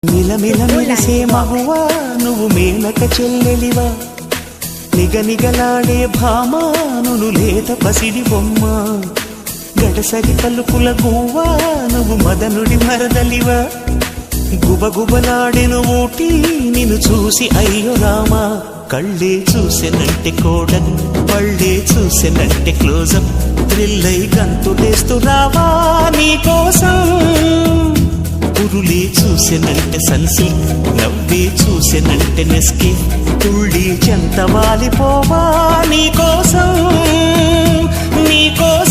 మిలమిల మెరిసే మగువా నువ్వు మేనక చెల్లెలివా, నిగనిగలాడే భామా నువ్వు లేత పసిడి బొమ్మ, గడసరి పలుకుల గువ్వా నువ్వు మదనుడి మరదలివా, గుబగుబలాడెను ఊటి నిన్ను చూసి అయ్యో రామా, కళ్ళే చూసెనంటే కోడలు పళ్ళే చూసెనంటే క్లోజప్, థ్రిల్లై గంతులేస్తూ రావా నీకోసం, పురులే చూసెనంటే సన్సిల్క్ నవ్వే చూసెనంటే నెస్కే, తుళ్ళి చెంత వాలిపోవా నీకోసం నీకోసం.